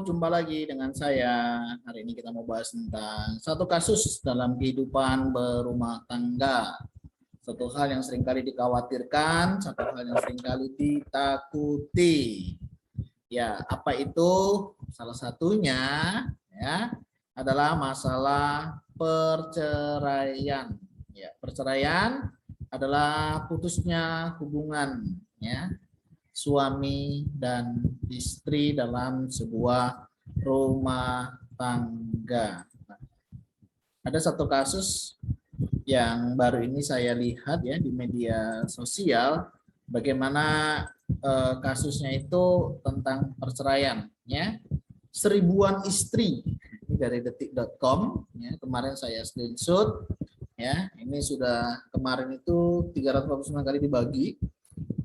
jumpa lagi dengan saya. Hari ini kita mau bahas tentang satu kasus dalam kehidupan berumah tangga. Satu hal yang seringkali dikhawatirkan, satu hal yang seringkali ditakuti. Ya, apa itu? Salah satunya ya adalah masalah perceraian. Ya, perceraian adalah putusnya hubungan ya suami dan istri dalam sebuah rumah tangga. Ada satu kasus yang baru ini saya lihat ya di media sosial, bagaimana kasusnya itu tentang perceraian ya. Seribuan istri, ini dari detik.com ya, kemarin saya screenshot ya. Ini sudah kemarin itu 349 kali dibagi,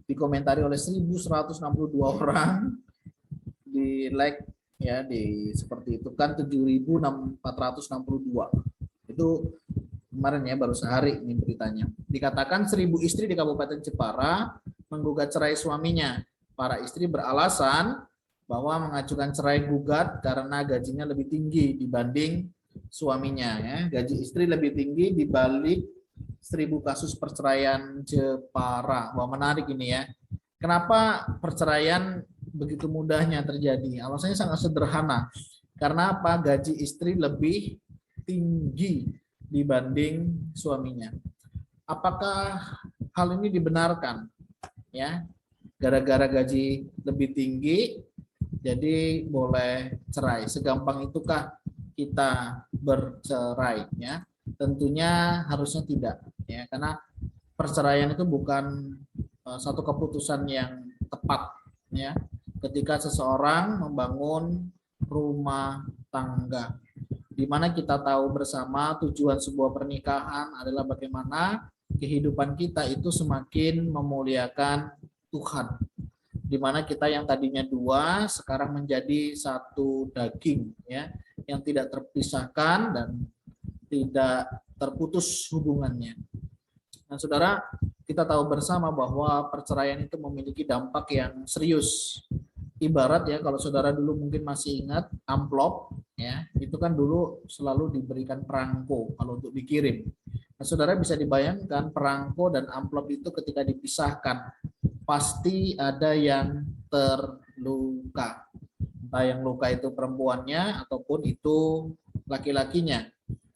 dikomentari oleh 1.162 orang, di like ya di seperti itu kan 7.462. Itu kemarin ya, baru sehari ini beritanya. Dikatakan 1.000 istri di Kabupaten Jepara menggugat cerai suaminya. Para istri beralasan bahwa mengajukan cerai gugat karena gajinya lebih tinggi dibanding suaminya ya. Gaji istri lebih tinggi dibalik 1.000 kasus perceraian Jepara. Wah, menarik ini ya. Kenapa perceraian begitu mudahnya terjadi? Alasannya sangat sederhana. Karena apa? Gaji istri lebih tinggi dibanding suaminya. Apakah hal ini dibenarkan? Ya, gara-gara gaji lebih tinggi, jadi boleh cerai. Segampang itukah kita bercerai? Ya, tentunya harusnya tidak. Ya, karena perceraian itu bukan satu keputusan yang tepat. Ya, ketika seseorang membangun rumah tangga, di mana kita tahu bersama tujuan sebuah pernikahan adalah bagaimana kehidupan kita itu semakin memuliakan Tuhan. Di mana kita yang tadinya dua sekarang menjadi satu daging ya, yang tidak terpisahkan dan tidak terputus hubungannya. Nah, saudara, kita tahu bersama bahwa perceraian itu memiliki dampak yang serius. Ibarat ya, kalau saudara dulu mungkin masih ingat amplop ya, itu kan dulu selalu diberikan perangko kalau untuk dikirim. Nah, saudara bisa dibayangkan perangko dan amplop itu ketika dipisahkan pasti ada yang terluka. Entah yang luka itu perempuannya ataupun itu laki-lakinya.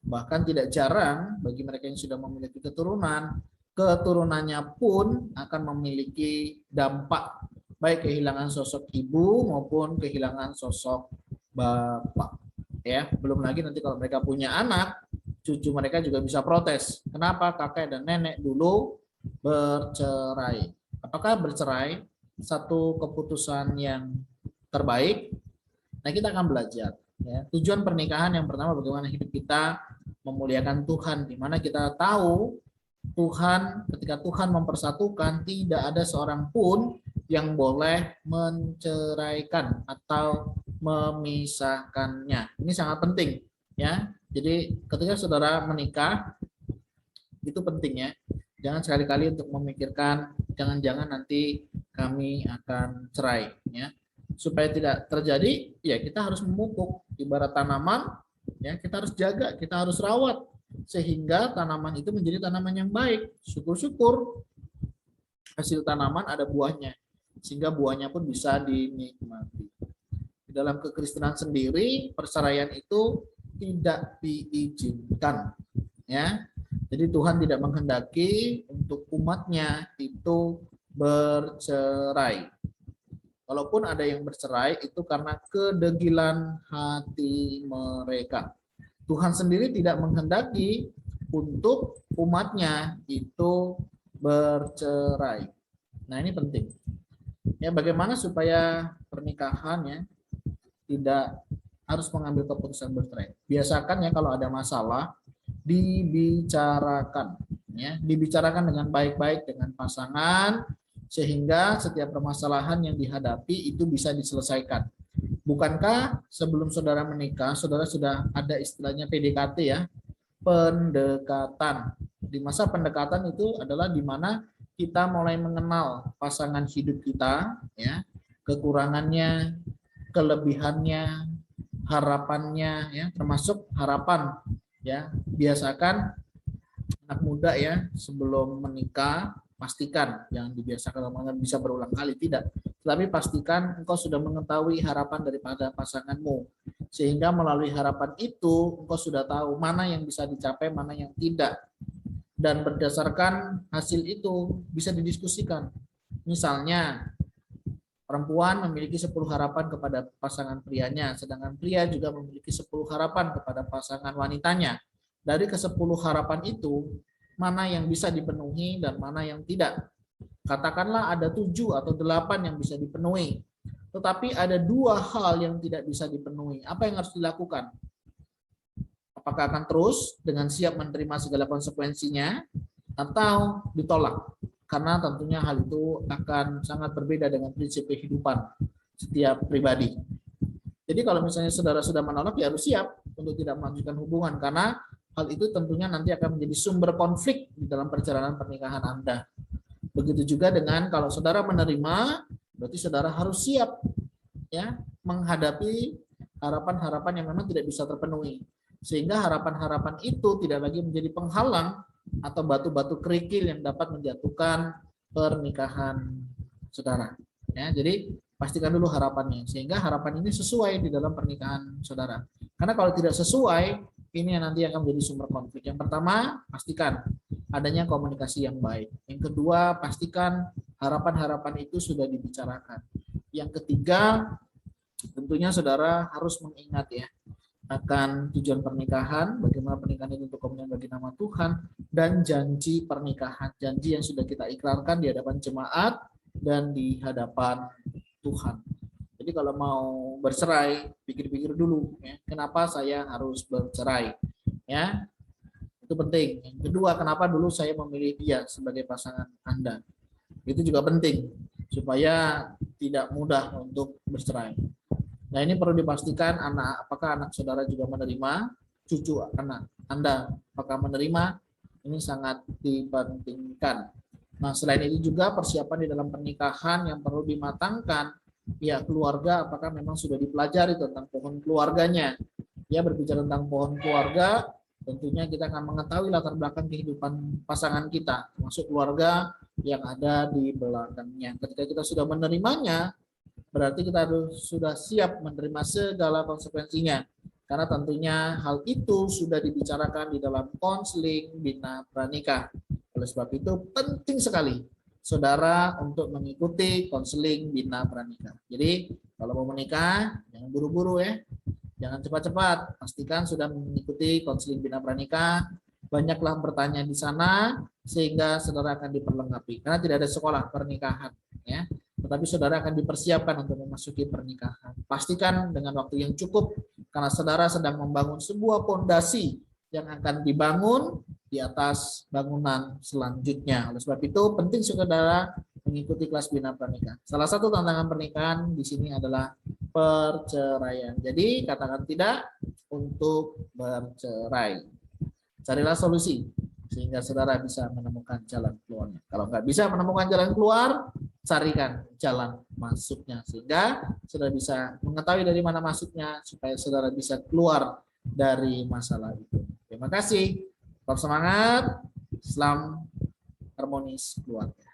Bahkan tidak jarang bagi mereka yang sudah memiliki keturunan, keturunannya pun akan memiliki dampak, baik kehilangan sosok ibu maupun kehilangan sosok bapak. Ya, belum lagi nanti kalau mereka punya anak, cucu mereka juga bisa protes. Kenapa kakek dan nenek dulu bercerai? Apakah bercerai satu keputusan yang terbaik? Nah, kita akan belajar. Ya, tujuan pernikahan yang pertama bagaimana hidup kita memuliakan Tuhan, di mana kita tahu Tuhan, ketika Tuhan mempersatukan, tidak ada seorang pun yang boleh menceraikan atau memisahkannya. Ini sangat penting ya. Jadi ketika saudara menikah itu penting ya. Jangan sekali-kali untuk memikirkan jangan-jangan nanti kami akan cerai ya. Supaya tidak terjadi, ya kita harus memupuk. Ibarat tanaman, ya kita harus jaga, kita harus rawat sehingga tanaman itu menjadi tanaman yang baik. Syukur-syukur hasil tanaman ada buahnya, sehingga buahnya pun bisa dinikmati. Di dalam kekristenan sendiri, perceraian itu tidak diizinkan, ya. Jadi Tuhan tidak menghendaki untuk umatnya itu bercerai. Kalaupun ada yang bercerai itu karena kedegilan hati mereka. Tuhan sendiri tidak menghendaki untuk umatnya itu bercerai. Nah, ini penting. Ya, bagaimana supaya pernikahannya tidak harus mengambil keputusan bercerai. Biasakan ya kalau ada masalah dibicarakan, ya, dibicarakan dengan baik-baik dengan pasangan sehingga setiap permasalahan yang dihadapi itu bisa diselesaikan. Bukankah sebelum saudara menikah, saudara sudah ada istilahnya PDKT ya, pendekatan. Di masa pendekatan itu adalah di mana kita mulai mengenal pasangan hidup kita, ya, kekurangannya, kelebihannya, harapannya, ya, termasuk harapan, ya. Biasakan anak muda ya sebelum menikah, pastikan jangan dibiasakan omongan bisa berulang kali, tidak. Tapi pastikan engkau sudah mengetahui harapan daripada pasanganmu, sehingga melalui harapan itu engkau sudah tahu mana yang bisa dicapai, mana yang tidak. Dan berdasarkan hasil itu bisa didiskusikan. Misalnya perempuan memiliki 10 harapan kepada pasangan prianya, sedangkan pria juga memiliki 10 harapan kepada pasangan wanitanya. Dari ke-10 harapan itu, mana yang bisa dipenuhi dan mana yang tidak. Katakanlah ada 7 atau 8 yang bisa dipenuhi, tetapi ada 2 hal yang tidak bisa dipenuhi. Apa yang harus dilakukan? Apakah akan terus dengan siap menerima segala konsekuensinya atau ditolak? Karena tentunya hal itu akan sangat berbeda dengan prinsip kehidupan setiap pribadi. Jadi kalau misalnya saudara sudah menolak, ya harus siap untuk tidak melanjutkan hubungan, karena hal itu tentunya nanti akan menjadi sumber konflik di dalam perjalanan pernikahan Anda. Begitu juga dengan kalau saudara menerima, berarti saudara harus siap ya menghadapi harapan-harapan yang memang tidak bisa terpenuhi. Sehingga harapan-harapan itu tidak lagi menjadi penghalang atau batu-batu kerikil yang dapat menjatuhkan pernikahan saudara. Ya, jadi pastikan dulu harapannya, sehingga harapan ini sesuai di dalam pernikahan saudara. Karena kalau tidak sesuai, ini yang nanti akan menjadi sumber konflik. Yang pertama, pastikan adanya komunikasi yang baik. Yang kedua, pastikan harapan-harapan itu sudah dibicarakan. Yang ketiga, tentunya saudara harus mengingat ya akan tujuan pernikahan, bagaimana pernikahan itu untuk kemuliaan bagi nama Tuhan, dan janji pernikahan, janji yang sudah kita ikrarkan di hadapan jemaat dan di hadapan Tuhan. Jadi kalau mau bercerai, pikir-pikir dulu ya, kenapa saya harus bercerai? Ya. Itu penting. Yang kedua, kenapa dulu saya memilih dia sebagai pasangan Anda? Itu juga penting supaya tidak mudah untuk bercerai. Nah, ini perlu dipastikan apakah anak saudara juga menerima, cucu anak Anda apakah menerima, ini sangat dipentingkan. Nah, selain itu juga persiapan di dalam pernikahan yang perlu dimatangkan, pihak keluarga apakah memang sudah dipelajari tentang pohon keluarganya. Ya, berbicara tentang pohon keluarga, tentunya kita akan mengetahui latar belakang kehidupan pasangan kita, termasuk keluarga yang ada di belakangnya. Ketika kita sudah menerimanya, berarti kita harus sudah siap menerima segala konsekuensinya. Karena tentunya hal itu sudah dibicarakan di dalam konseling bina pranikah. Oleh sebab itu penting sekali saudara untuk mengikuti konseling bina pranikah. Jadi kalau mau menikah jangan buru-buru ya. Jangan cepat-cepat. Pastikan sudah mengikuti konseling bina pranikah. Banyaklah bertanya di sana sehingga saudara akan diperlengkapi. Karena tidak ada sekolah pernikahan ya. Tetapi saudara akan dipersiapkan untuk memasuki pernikahan. Pastikan dengan waktu yang cukup, karena saudara sedang membangun sebuah fondasi yang akan dibangun di atas bangunan selanjutnya. Oleh sebab itu penting saudara mengikuti kelas bina pranikah. Salah satu tantangan pernikahan di sini adalah perceraian. Jadi katakan tidak untuk bercerai. Carilah solusi sehingga saudara bisa menemukan jalan keluarnya. Kalau nggak bisa menemukan jalan keluar, carikan jalan masuknya sehingga saudara bisa mengetahui dari mana masuknya supaya saudara bisa keluar dari masalah itu. Terima kasih. Tetap semangat. Salam harmonis keluarga.